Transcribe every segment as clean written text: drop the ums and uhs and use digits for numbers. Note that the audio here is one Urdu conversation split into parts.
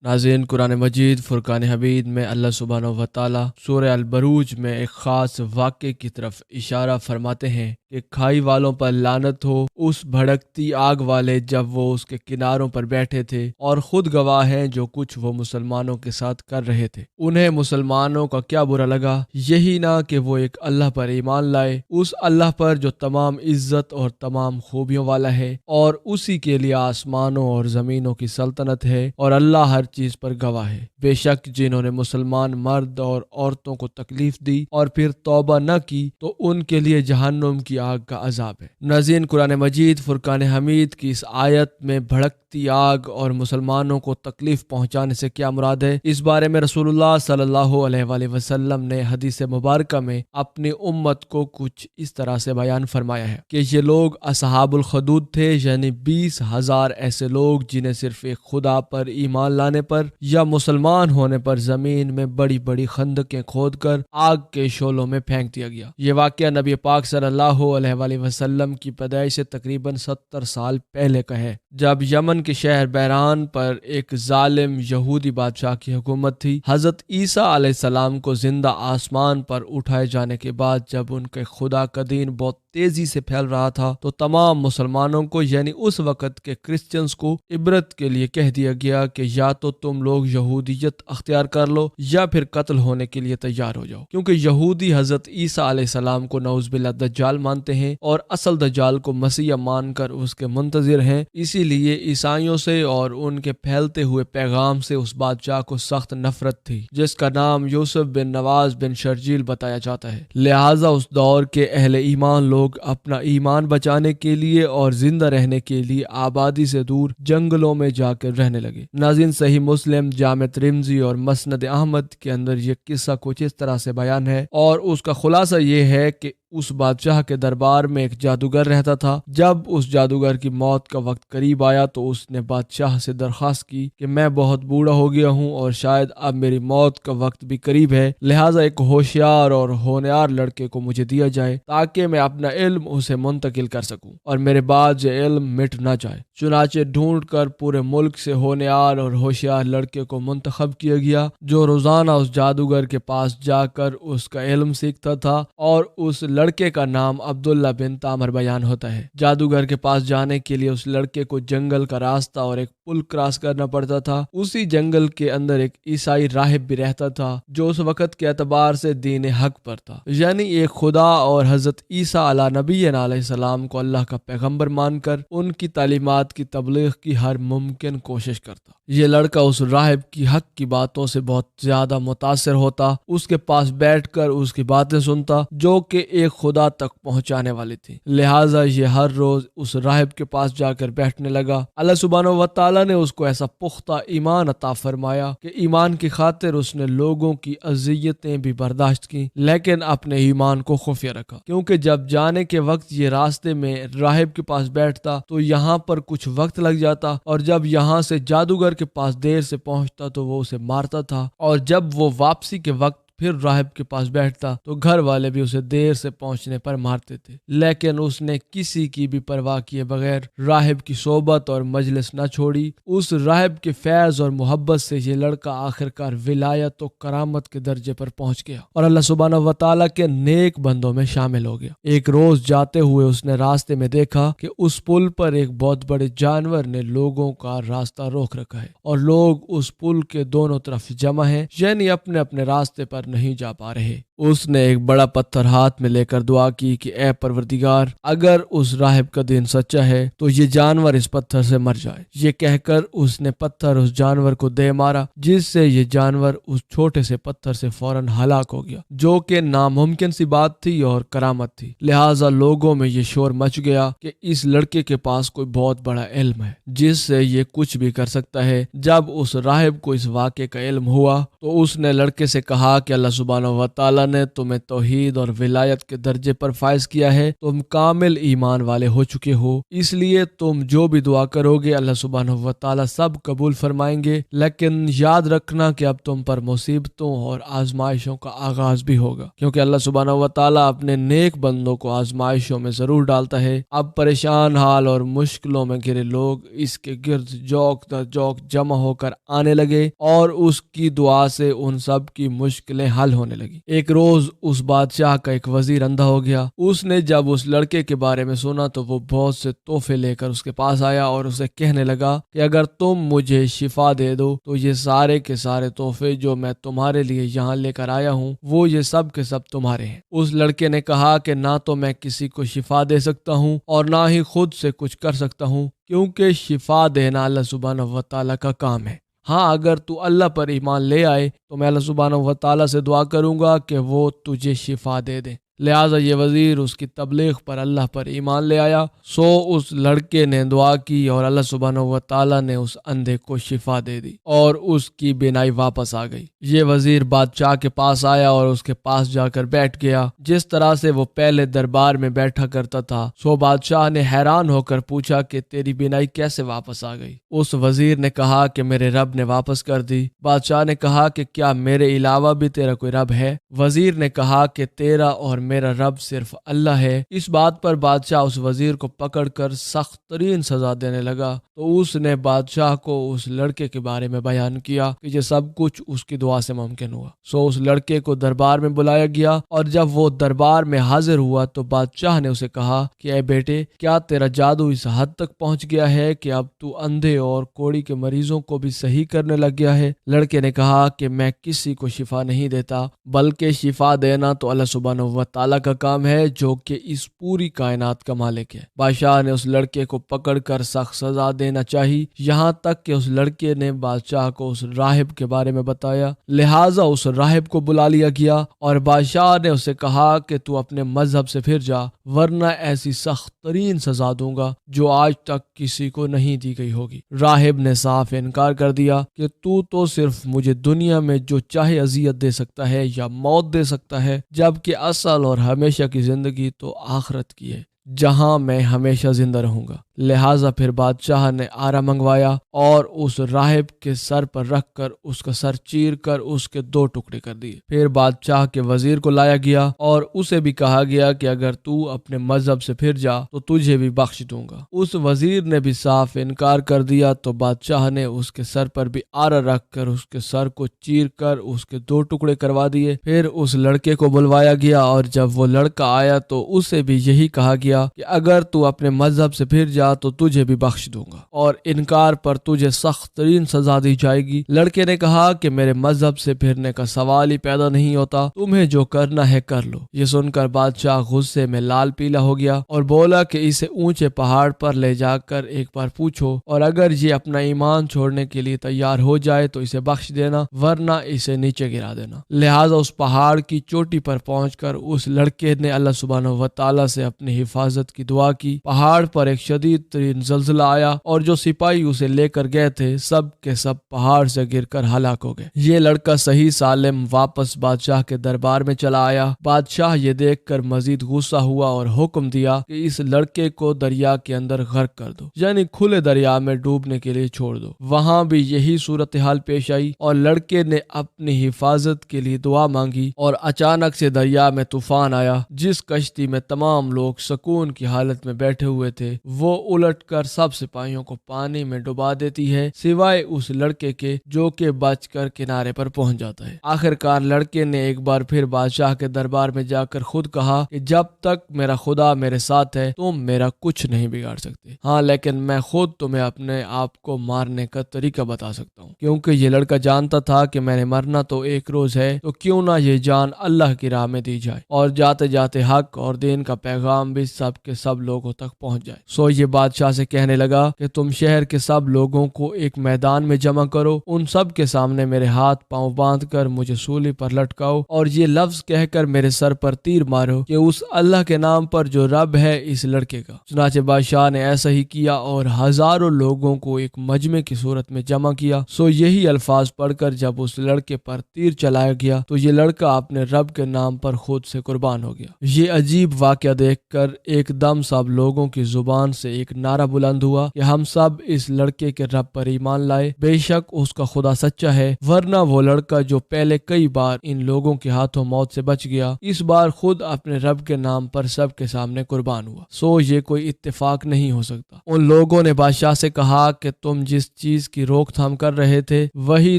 ناظرین، قرآن مجید فرقان حمید میں اللہ سبحانہ و تعالیٰ سورہ البروج میں ایک خاص واقعے کی طرف اشارہ فرماتے ہیں کہ کھائی والوں پر لعنت ہو، اس بھڑکتی آگ والے جب وہ اس کے کناروں پر بیٹھے تھے، اور خود گواہ ہیں جو کچھ وہ مسلمانوں کے ساتھ کر رہے تھے۔ انہیں مسلمانوں کا کیا برا لگا؟ یہی نہ کہ وہ ایک اللہ پر ایمان لائے، اس اللہ پر جو تمام عزت اور تمام خوبیوں والا ہے، اور اسی کے لیے آسمانوں اور زمینوں کی سلطنت ہے، اور اللہ ہر چیز پر گواہ ہے۔ بے شک جنہوں نے مسلمان مرد اور عورتوں کو تکلیف دی اور پھر توبہ نہ کی تو ان کے لیے جہنم کی آگ کا عذاب ہے۔ ناظرین، قرآن مجید فرقان حمید کی اس آیت میں بھڑکتی آگ اور مسلمانوں کو تکلیف پہنچانے سے کیا مراد ہے، اس بارے میں رسول اللہ صلی اللہ علیہ وآلہ وسلم نے حدیث مبارکہ میں اپنی امت کو کچھ اس طرح سے بیان فرمایا ہے کہ یہ لوگ اصحاب الخدود تھے، یعنی 20,000 ایسے لوگ جنہیں صرف ایک خدا پر ایمان لانے پر یا مسلمان ہونے پر زمین میں بڑی بڑی خندقیں کھود کر آگ کے شعلوں میں پھینک دیا گیا۔ یہ واقعہ نبی پاک صلی اللہ علیہ وآلہ وسلم کی پیدائش سے تقریباً 70 سال پہلے کا ہے، جب یمن کے شہر بحران پر ایک ظالم یہودی بادشاہ کی حکومت تھی۔ حضرت عیسیٰ علیہ السلام کو زندہ آسمان پر اٹھائے جانے کے بعد جب ان کے خدا کا دین بہت تیزی سے پھیل رہا تھا تو تمام مسلمانوں کو، یعنی اس وقت کے کرسچنز کو، عبرت کے لیے کہہ دیا گیا کہ یا تو تم لوگ یہودیت اختیار کر لو یا پھر قتل ہونے کے لیے تیار ہو جاؤ، کیونکہ یہودی حضرت عیسیٰ علیہ السلام کو نعوذ باللہ دجال مانتے ہیں اور اصل دجال کو مسیح مان کر اس کے منتظر ہیں۔ اسی لیے عیسائیوں سے اور ان کے پھیلتے ہوئے پیغام سے اس بادشاہ کو سخت نفرت تھی، جس کا نام یوسف بن نواز بن شرجیل بتایا جاتا ہے۔ لہٰذا اس دور کے اہل ایمان لوگ اپنا ایمان بچانے کے لیے اور زندہ رہنے کے لیے آبادی سے دور جنگلوں میں جا کر رہنے لگے۔ ناظرین، صحیح مسلم، جامع ترمذی اور مسند احمد کے اندر یہ قصہ کچھ اس طرح سے بیان ہے، اور اس کا خلاصہ یہ ہے کہ اس بادشاہ کے دربار میں ایک جادوگر رہتا تھا۔ جب اس جادوگر کی موت کا وقت قریب آیا تو اس نے بادشاہ سے درخواست کی کہ میں بہت بوڑھا ہو گیا ہوں اور شاید اب میری موت کا وقت بھی قریب ہے، لہٰذا ایک ہوشیار اور ہونہار لڑکے کو مجھے دیا جائے تاکہ میں اپنا علم اسے منتقل کر سکوں اور میرے بعد یہ علم مٹ نہ جائے۔ چنانچہ ڈھونڈ کر پورے ملک سے ہونہار اور ہوشیار لڑکے کو منتخب کیا گیا جو روزانہ اس جادوگر کے پاس جا کر اس کا علم سیکھتا تھا، اور اس لڑکے کا نام عبداللہ بن تامر بیان ہوتا ہے۔ جادوگر کے پاس جانے کے لیے اس لڑکے کو جنگل کا راستہ اور ایک پل کراس کرنا پڑتا تھا۔ اسی جنگل کے اندر ایک عیسائی راہب بھی رہتا تھا جو اس وقت کے اعتبار سے دین حق پر تھا، یعنی ایک خدا اور حضرت عیسیٰ علیہ نبی علیہ السلام کو اللہ کا پیغمبر مان کر ان کی تعلیمات کی تبلیغ کی ہر ممکن کوشش کرتا۔ یہ لڑکا اس راہب کی حق کی باتوں سے بہت زیادہ متاثر ہوتا، اس کے پاس بیٹھ کر اس کی باتیں سنتا جو کہ ایک خدا تک پہنچانے والی تھی۔ لہٰذا یہ ہر روز اس راہب کے پاس جا کر بیٹھنے لگا۔ اللہ سبحانہ و تعالیٰ نے اس کو ایسا پختہ ایمان عطا فرمایا کہ ایمان کی خاطر اس نے لوگوں کی اذیتیں بھی برداشت کی، لیکن اپنے ایمان کو خفیہ رکھا، کیونکہ جب جانے کے وقت یہ راستے میں راہب کے پاس بیٹھتا تو یہاں پر کچھ وقت لگ جاتا، اور جب یہاں سے جادوگر کے پاس دیر سے پہنچتا تو وہ اسے مارتا تھا، اور جب وہ واپسی کے وقت پھر راہب کے پاس بیٹھتا تو گھر والے بھی اسے دیر سے پہنچنے پر مارتے تھے، لیکن اس نے کسی کی بھی پرواہ کیے بغیر راہب کی صحبت اور مجلس نہ چھوڑی۔ اس راہب کے فیض اور محبت سے یہ لڑکا آخرکار ولایت و کرامت کے درجے پر پہنچ گیا اور اللہ سبحانہ و تعالیٰ کے نیک بندوں میں شامل ہو گیا۔ ایک روز جاتے ہوئے اس نے راستے میں دیکھا کہ اس پل پر ایک بہت بڑے جانور نے لوگوں کا راستہ روک رکھا ہے، اور لوگ اس پل کے دونوں طرف جمع ہیں، یعنی اپنے اپنے راستے پر نہیں جا پا رہے۔ اس نے ایک بڑا پتھر ہاتھ میں لے کر دعا کی کہ اے پروردگار، اگر اس راہب کا دین سچا ہے تو یہ جانور اس پتھر سے مر جائے۔ یہ کہہ کر اس نے پتھر اس جانور کو دے مارا، جس سے یہ جانور اس چھوٹے سے پتھر سے فوراً ہلاک ہو گیا، جو کہ ناممکن سی بات تھی اور کرامت تھی۔ لہٰذا لوگوں میں یہ شور مچ گیا کہ اس لڑکے کے پاس کوئی بہت بڑا علم ہے جس سے یہ کچھ بھی کر سکتا ہے۔ جب اس راہب کو اس واقعے کا علم ہوا تو اس نے لڑکے سے کہا کہ اللہ سبحانہ و تعالیٰ نے تمہیں توحید اور ولایت کے درجے پر فائز کیا ہے، تم کامل ایمان والے ہو چکے ہو، اس لیے تم جو بھی دعا کرو گے اللہ سبحانہ و تعالیٰ سب قبول فرمائیں گے۔ لیکن یاد رکھنا کہ اب تم پر مصیبتوں اور آزمائشوں کا آغاز بھی ہوگا، کیونکہ اللہ سبحانہ و تعالیٰ اپنے نیک بندوں کو آزمائشوں میں ضرور ڈالتا ہے۔ اب پریشان حال اور مشکلوں میں گھرے لوگ اس کے گرد جوق در جوق جمع ہو کر آنے لگے اور اس کی دعا سے ان سب کی مشکلیں حل ہونے لگی۔ ایک روز اس بادشاہ کا ایک وزیر اندھا ہو گیا۔ اس نے جب اس لڑکے کے بارے میں سنا تو وہ بہت سے تحفے لے کر اس کے پاس آیا اور اسے کہنے لگا کہ اگر تم مجھے شفا دے دو تو یہ سارے کے سارے تحفے جو میں تمہارے لیے یہاں لے کر آیا ہوں وہ یہ سب کے سب تمہارے ہیں۔ اس لڑکے نے کہا کہ نہ تو میں کسی کو شفا دے سکتا ہوں اور نہ ہی خود سے کچھ کر سکتا ہوں، کیونکہ شفا دینا اللہ سبحانہ و تعالیٰ کا کام ہے۔ ہاں، اگر تو اللہ پر ایمان لے آئے تو میں اللہ سبحانہ و تعالیٰ سے دعا کروں گا کہ وہ تجھے شفا دے دے۔ لہٰذا یہ وزیر اس کی تبلیغ پر اللہ پر ایمان لے آیا۔ سو اس لڑکے نے دعا کی اور اللہ سبحانہ و تعالیٰ نے اس اندھے کو شفا دے دی اور اس کی بینائی واپس آ گئی۔ یہ وزیر بادشاہ کے پاس آیا اور اس کے پاس جا کر بیٹھ گیا جس طرح سے وہ پہلے دربار میں بیٹھا کرتا تھا۔ سو بادشاہ نے حیران ہو کر پوچھا کہ تیری بینائی کیسے واپس آ گئی؟ اس وزیر نے کہا کہ میرے رب نے واپس کر دی۔ بادشاہ نے کہا کہ کیا میرے علاوہ بھی تیرا کوئی رب ہے؟ وزیر نے کہا کہ تیرا اور میرا رب صرف اللہ ہے۔ اس بات پر بادشاہ اس وزیر کو پکڑ کر سخت ترین سزا دینے لگا۔ تو اس نے بادشاہ کو اس لڑکے کے بارے میں بیان کیا کہ یہ سب کچھ اس کی دعا سے ممکن ہوا۔ سو اس لڑکے کو دربار میں بلایا گیا اور جب وہ دربار میں حاضر ہوا تو بادشاہ نے اسے کہا کہ اے بیٹے، کیا تیرا جادو اس حد تک پہنچ گیا ہے کہ اب تو اندھے اور کوڑی کے مریضوں کو بھی صحیح کرنے لگ گیا ہے؟ لڑکے نے کہا کہ میں کسی کو شفا نہیں دیتا، بلکہ شفا دینا تو اللہ سبحانہ و تعالیٰ کا کام ہے جو کہ اس پوری کائنات کا مالک ہے۔ بادشاہ نے اس لڑکے کو پکڑ کر سخت سزا دینا چاہی، یہاں تک کہ اس لڑکے نے بادشاہ کو اس راہب کے بارے میں بتایا۔ لہٰذا اس راہب کو بلا لیا گیا اور بادشاہ نے اسے کہا کہ تو اپنے مذہب سے پھر جا، ورنہ ایسی سخت ترین سزا دوں گا جو آج تک کسی کو نہیں دی گئی ہوگی۔ راہب نے صاف انکار کر دیا کہ تو صرف مجھے دنیا میں جو چاہے اذیت دے سکتا ہے یا موت دے سکتا ہے، جبکہ اصل اور ہمیشہ کی زندگی تو آخرت کی ہے جہاں میں ہمیشہ زندہ رہوں گا۔ لہٰذا پھر بادشاہ نے آرا منگوایا اور اس راہب کے سر پر رکھ کر اس کا سر چیر کر اس کے 2 ٹکڑے کر دیے۔ پھر بادشاہ کے وزیر کو لایا گیا اور اسے بھی کہا گیا کہ اگر تو اپنے مذہب سے پھر جا تو تجھے بھی بخش دوں گا۔ اس وزیر نے بھی صاف انکار کر دیا تو بادشاہ نے اس کے سر پر بھی آرا رکھ کر اس کے سر کو چیر کر اس کے 2 ٹکڑے کروا دیے۔ پھر اس لڑکے کو بلوایا گیا اور جب وہ لڑکا آیا تو اسے بھی یہی کہا گیا کہ اگر تو اپنے مذہب سے پھر جا تو تجھے بھی بخش دوں گا اور انکار پر تجھے سخت ترین سزا دی جائے گی۔ لڑکے نے کہا کہ میرے مذہب سے پھرنے کا سوال ہی پیدا نہیں ہوتا، تمہیں جو کرنا ہے کر لو۔ یہ سن کر بادشاہ غصے میں لال پیلا ہو گیا اور بولا کہ اسے اونچے پہاڑ پر لے جا کر ایک بار پوچھو اور اگر یہ اپنا ایمان چھوڑنے کے لیے تیار ہو جائے تو اسے بخش دینا، ورنہ اسے نیچے گرا دینا۔ لہٰذا اس پہاڑ کی چوٹی پر پہنچ کر اس لڑکے نے اللہ سبحانہ و تعالیٰ سے اپنی حفاظت کی دعا کی۔ پہاڑ پر ایک شدید ترین زلزلہ آیا اور جو سپاہی اسے لے کر گئے تھے سب کے سب پہاڑ سے گر کر ہلاک ہو گئے۔ یہ لڑکا صحیح سالم واپس بادشاہ کے دربار میں چلا آیا۔ بادشاہ یہ دیکھ کر مزید غصہ ہوا اور حکم دیا کہ اس لڑکے کو دریا کے اندر غرق کر دو، یعنی کھلے دریا میں ڈوبنے کے لیے چھوڑ دو۔ وہاں بھی یہی صورتحال پیش آئی اور لڑکے نے اپنی حفاظت کے لیے دعا مانگی اور اچانک سے دریا میں طوفان آیا۔ جس کشتی میں تمام لوگ سکون کی حالت میں بیٹھے ہوئے تھے وہ الٹ کر سب سپاہیوں کو پانی میں ڈبا دیتی ہے سوائے اس لڑکے کے جو کہ بچ کر کنارے پر پہنچ جاتا ہے۔ آخرکار لڑکے نے ایک بار پھر بادشاہ کے دربار میں جا کر خود کہا کہ جب تک میرا خدا میرے ساتھ ہے تم میرا کچھ نہیں بگاڑ سکتے، ہاں لیکن میں خود تمہیں اپنے آپ کو مارنے کا طریقہ بتا سکتا ہوں، کیونکہ یہ لڑکا جانتا تھا کہ میں نے مرنا تو ایک روز ہے، تو کیوں نہ یہ جان اللہ کی راہ میں دی جائے اور جاتے جاتے حق اور دین کا پیغام بھی سب کے سب لوگوں تک پہنچ جائے۔ سو یہ بادشاہ سے کہنے لگا کہ تم شہر کے سب لوگوں کو ایک میدان میں جمع کرو، ان سب کے سامنے میرے ہاتھ پاؤں باندھ کر مجھے سولی پر لٹکاؤ اور یہ لفظ کہہ کر میرے سر پر تیر مارو کہ اس اللہ کے نام پر جو رب ہے اس لڑکے کا۔ چنانچہ بادشاہ نے ایسا ہی کیا اور ہزاروں لوگوں کو ایک مجمع کی صورت میں جمع کیا۔ سو یہی الفاظ پڑھ کر جب اس لڑکے پر تیر چلایا گیا تو یہ لڑکا اپنے رب کے نام پر خود سے قربان ہو گیا۔ یہ عجیب واقعہ دیکھ کر ایک دم سب لوگوں کی زبان سے ایک نعرہ بلند ہوا کہ ہم سب اس لڑکے کے رب پر ایمان لائے، بے شک اس کا خدا سچا ہے، ورنہ وہ لڑکا جو پہلے کئی بار ان لوگوں کے ہاتھوں موت سے بچ گیا، اس بار خود اپنے رب کے نام پر سب کے سامنے قربان ہوا۔ سو یہ کوئی اتفاق نہیں ہو سکتا۔ ان لوگوں نے بادشاہ سے کہا کہ تم جس چیز کی روک تھام کر رہے تھے وہی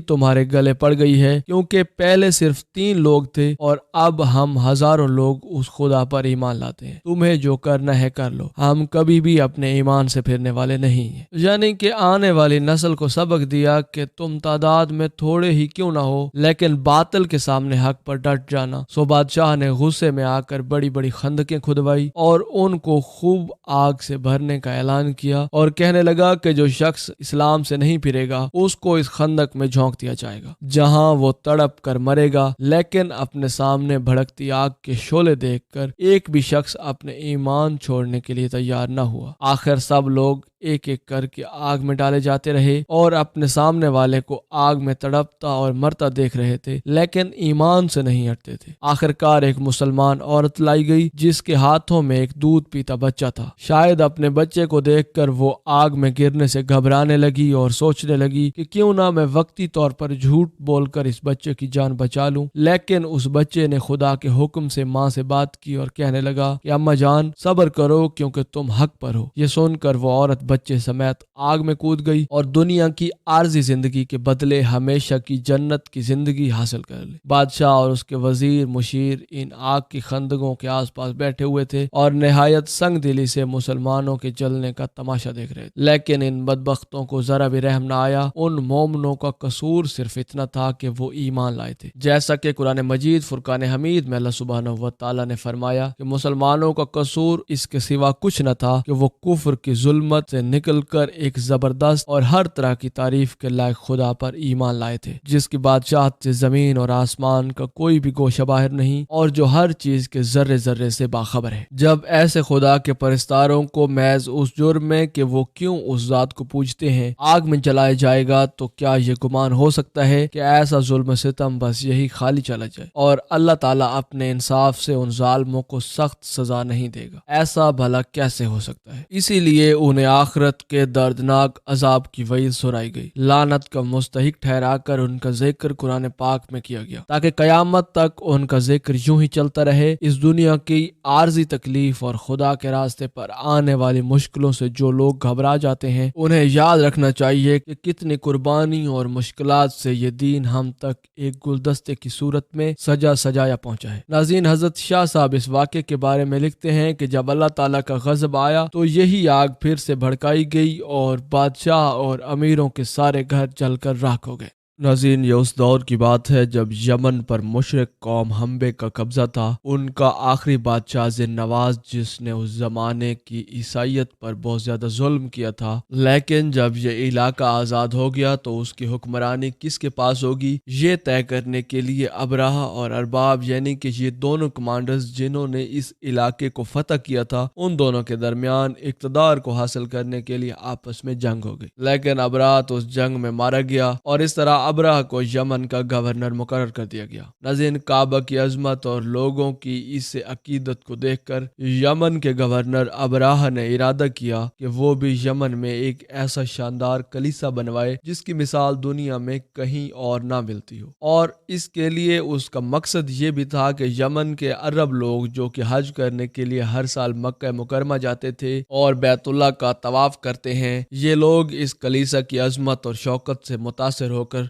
تمہارے گلے پڑ گئی ہے، کیونکہ پہلے صرف 3 لوگ تھے اور اب ہم ہزاروں لوگ اس خدا پر ایمان لاتے ہیں۔ تمہیں جو کرنا ہے کر لو، ہم کبھی بھی اپنے ایمان سے پھرنے والے نہیں ہیں۔ یعنی کہ آنے والی نسل کو سبق دیا کہ تم تعداد میں تھوڑے ہی کیوں نہ ہو لیکن باطل کے سامنے حق پر ڈٹ جانا۔ سو بادشاہ نے غصے میں آ کر بڑی بڑی خندقیں کھدوائی اور ان کو خوب آگ سے بھرنے کا اعلان کیا اور کہنے لگا کہ جو شخص اسلام سے نہیں پھرے گا اس کو اس خندق میں جھونک دیا جائے گا جہاں وہ تڑپ کر مرے گا، لیکن اپنے سامنے بھڑکتی آگ کے شعلے دیکھ کر ایک بھی شخص اپنے ایمان چھوڑنے کے لیے تیار نہ ہوا۔ آخر سب لوگ ایک ایک کر کے آگ میں ڈالے جاتے رہے اور اپنے سامنے والے کو آگ میں تڑپتا اور مرتا دیکھ رہے تھے لیکن ایمان سے نہیں ہٹتے تھے۔ آخر کار ایک مسلمان عورت لائی گئی جس کے ہاتھوں میں ایک دودھ پیتا بچہ تھا۔ شاید اپنے بچے کو دیکھ کر وہ آگ میں گرنے سے گھبرانے لگی اور سوچنے لگی کہ کیوں نہ میں وقتی طور پر جھوٹ بول کر اس بچے کی جان بچا لوں، لیکن اس بچے نے خدا کے حکم سے ماں سے بات کی اور کہنے لگا کہ اماں جان صبر کرو کیونکہ تم حق پر ہو۔ یہ سن کر وہ عورت بچے سمیت آگ میں کود گئی اور دنیا کی عارضی زندگی کے بدلے ہمیشہ کی جنت کی زندگی حاصل کر لی۔ بادشاہ اور اس کے وزیر مشیر ان آگ کی خندقوں کے آس پاس بیٹھے ہوئے تھے اور نہایت سنگ دلی سے مسلمانوں کے جلنے کا تماشا دیکھ رہے تھے، لیکن ان بدبختوں کو ذرا بھی رحم نہ آیا۔ ان مومنوں کا قصور صرف اتنا تھا کہ وہ ایمان لائے تھے، جیسا کہ قرآن مجید فرقان حمید میں اللہ سبحانہ و تعالی نے فرمایا کہ مسلمانوں کا قصور اس کے سوا کچھ نہ تھا کہ وہ کفر کی ظلمت سے نکل کر ایک زبردست اور ہر طرح کی تعریف کے لائق خدا پر ایمان لائے تھے، جس کی بادشاہت سے زمین اور آسمان کا کوئی بھی گوشہ باہر نہیں اور جو ہر چیز کے ذرے ذرے سے باخبر ہے۔ جب ایسے خدا کے پرستاروں کو محض اس جرم میں کہ وہ کیوں اس ذات کو پوجتے ہیں آگ میں جلایا جائے گا تو کیا یہ گمان ہو سکتا ہے کہ ایسا ظلم و ستم بس یہی خالی چلا جائے اور اللہ تعالیٰ اپنے انصاف سے ان ظالموں کو سخت سزا نہیں دے گا؟ ایسا بھلا کیسے ہو سکتا ہے؟ اسی لیے انہیں آخرت کے دردناک عذاب کی وعید سنائی گئی، لعنت کا مستحق ٹھہرا کر ان کا ذکر قرآن پاک میں کیا گیا تاکہ قیامت تک ان کا ذکر یوں ہی چلتا رہے۔ اس دنیا کی عارضی تکلیف اور خدا کے راستے پر آنے والی مشکلوں سے جو لوگ گھبرا جاتے ہیں انہیں یاد رکھنا چاہیے کہ کتنی قربانی اور مشکلات سے یہ دین ہم تک ایک گلدستے کی صورت میں سجایا پہنچا ہے۔ ناظرین، حضرت شاہ صاحب اس واقعے کے بارے میں لکھتے ہیں کہ جب اللہ تعالیٰ کا غضب آیا تو یہی آگ پھر سے بھڑکائی گئی اور بادشاہ اور امیروں کے سارے گھر جل کر راکھ ہو گئے۔ ناظرین، یہ اس دور کی بات ہے جب یمن پر مشرک قوم ہمبے کا قبضہ تھا۔ ان کا آخری بادشاہ ذی نواز جس نے اس زمانے کی عیسائیت پر بہت زیادہ ظلم کیا تھا، لیکن جب یہ علاقہ آزاد ہو گیا تو اس کی حکمرانی کس کے پاس ہوگی یہ طے کرنے کے لیے ابراہہ اور ارباب یعنی کہ یہ دونوں کمانڈرز جنہوں نے اس علاقے کو فتح کیا تھا ان دونوں کے درمیان اقتدار کو حاصل کرنے کے لیے آپس میں جنگ ہو گئی، لیکن ابراہہ تو اس جنگ میں مارا گیا اور اس طرح ابراہہ کو یمن کا گورنر مقرر کر دیا گیا۔ ناظرین، کعبہ کی عظمت اور لوگوں کی اس عقیدت کو دیکھ کر یمن کے گورنر ابراہہ نے ارادہ کیا کہ وہ بھی یمن میں ایک ایسا شاندار کلیسا بنوائے جس کی مثال دنیا میں کہیں اور نہ ملتی ہو، اور اس کے لیے اس کا مقصد یہ بھی تھا کہ یمن کے عرب لوگ جو کہ حج کرنے کے لیے ہر سال مکہ مکرمہ جاتے تھے اور بیت اللہ کا طواف کرتے ہیں، یہ لوگ اس کلیسا کی عظمت اور شوکت سے متاثر ہو کر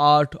8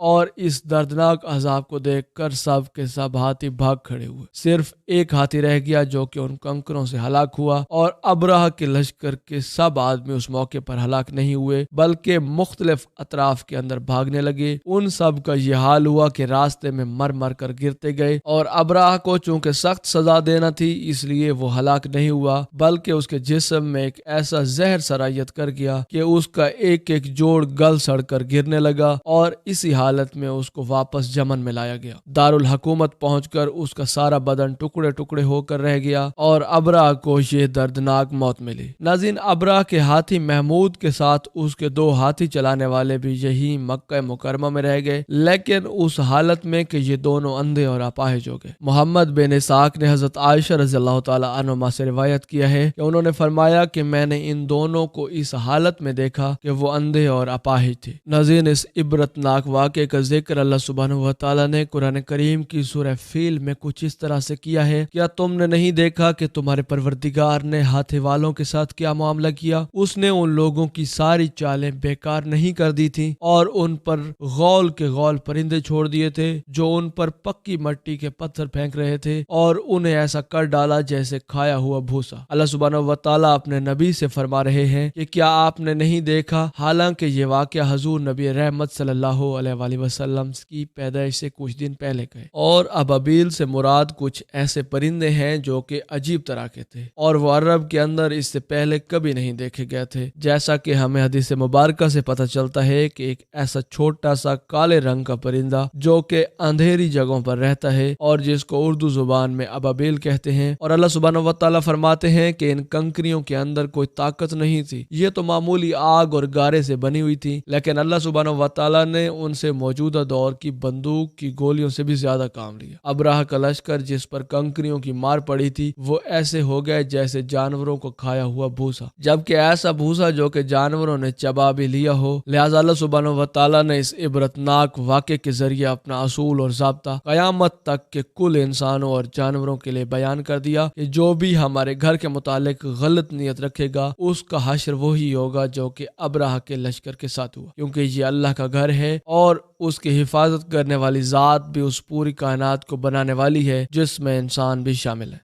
اور اس دردناک عذاب کو دیکھ کر سب کے سب ہاتھی بھاگ کھڑے ہوئے۔ صرف ایک ہاتھی رہ گیا جو کہ ان کنکروں سے ہلاک ہوا، اور ابرہہ کے لشکر کے سب آدمی اس موقع پر ہلاک نہیں ہوئے بلکہ مختلف اطراف کے اندر بھاگنے لگے۔ ان سب کا یہ حال ہوا کہ راستے میں مر مر کر گرتے گئے، اور ابرہہ کو چونکہ سخت سزا دینا تھی اس لیے وہ ہلاک نہیں ہوا بلکہ اس کے جسم میں ایک ایسا زہر سرایت کر گیا کہ اس کا ایک ایک جوڑ گل سڑ کر گرنے لگا، اور اسی حالت میں اس کو واپس یمن میں لایا گیا۔ دارالحکومت پہنچ کر اس کا سارا بدن ٹکڑے ٹکڑے ہو کر رہ گیا، اور ابرہہ کو یہ دردناک موت ملی۔ ناظرین، ابرہہ کے ہاتھی محمود کے ساتھ اس کے 2 ہاتھی چلانے والے بھی یہی مکہ مکرمہ میں رہ گئے، لیکن اس حالت میں کہ یہ دونوں اندھے اور اپاہج ہو گئے۔ محمد بن اسحاق نے حضرت عائشہ رضی اللہ تعالی عنہما سے روایت کیا ہے کہ انہوں نے فرمایا کہ میں نے ان دونوں کو اس حالت میں دیکھا کہ وہ اندھے اور اپاہج تھے۔ ناظرین، اس عبرتناک واقعے کا ذکر اللہ سبحانہ و تعالی نے قرآن کریم کی سورہ فیل میں کچھ اس طرح سے کیا ہے: کیا تم نے نہیں دیکھا کہ تمہارے پروردگار نے ہاتھی والوں کے ساتھ کیا معاملہ کیا؟ اس نے ان لوگوں کی ساری چالیں بیکار نہیں کر دی تھی، اور ان پر غول کے غول پرندے چھوڑ دیے تھے جو ان پر پکی مٹی کے پتھر پھینک رہے تھے، اور انہیں ایسا کر ڈالا جیسے کھایا ہوا بھوسا۔ اللہ سبحانہ و تعالیٰ اپنے نبی سے فرما رہے ہیں کہ کیا آپ نے نہیں دیکھا، حالانکہ یہ واقعہ حضور نبی رحمت صلی اللہ علیہ وآلہ وسلم کی پیدائش سے کچھ دن پہلے کا ہے۔ اور ابابیل سے مراد کچھ ایسے پرندے ہیں جو کہ عجیب طرح کے تھے، اور وہ عرب کے اندر اس سے پہلے کبھی نہیں دیکھے گئے تھے، جیسا کہ ہمیں حدیث مبارکہ سے پتہ چلتا ہے کہ ایک ایسا چھوٹا سا کالے رنگ کا پرندہ جو کہ اندھیری جگہوں پر رہتا ہے اور جس کو اردو زبان میں ابابیل کہتے ہیں، اور اللہ سبحانہ و تعالیٰ فرماتے ہیں کہ ان کنکریوں کے اندر کوئی طاقت نہیں تھی، یہ تو معمولی آگ اور گارے سے بنی ہوئی تھی، لیکن اللہ سبحانہ و تعالیٰ نے ان سے موجودہ دور کی بندوق کی گولیوں سے بھی زیادہ کام لیا۔ ابرہہ کا لشکر جس پر کنکریوں کی مار پڑی تھی وہ ایسے ہو گئے جیسے جانوروں کو کھایا ہوا بھوسا، جبکہ ایسا بھوسا جو کہ جانوروں نے چبا بھی لیا ہو۔ لہٰذا اللہ سبحانہ و تعالیٰ نے اس عبرتناک واقعے کے ذریعے اپنا اصول اور ضابطہ قیامت تک کے کل انسانوں اور جانوروں کے لیے بیان کر دیا کہ جو بھی ہمارے گھر کے متعلق غلط نیت رکھے گا اس کا حشر وہی ہوگا جو کہ ابرہہ کے لشکر کے ساتھ ہوا، کیونکہ یہ اللہ کا گھر ہے اور اس کی حفاظت کرنے والی ذات بھی اس پوری کائنات کو بنانے والی ہے جس میں انسان بھی شامل ہے۔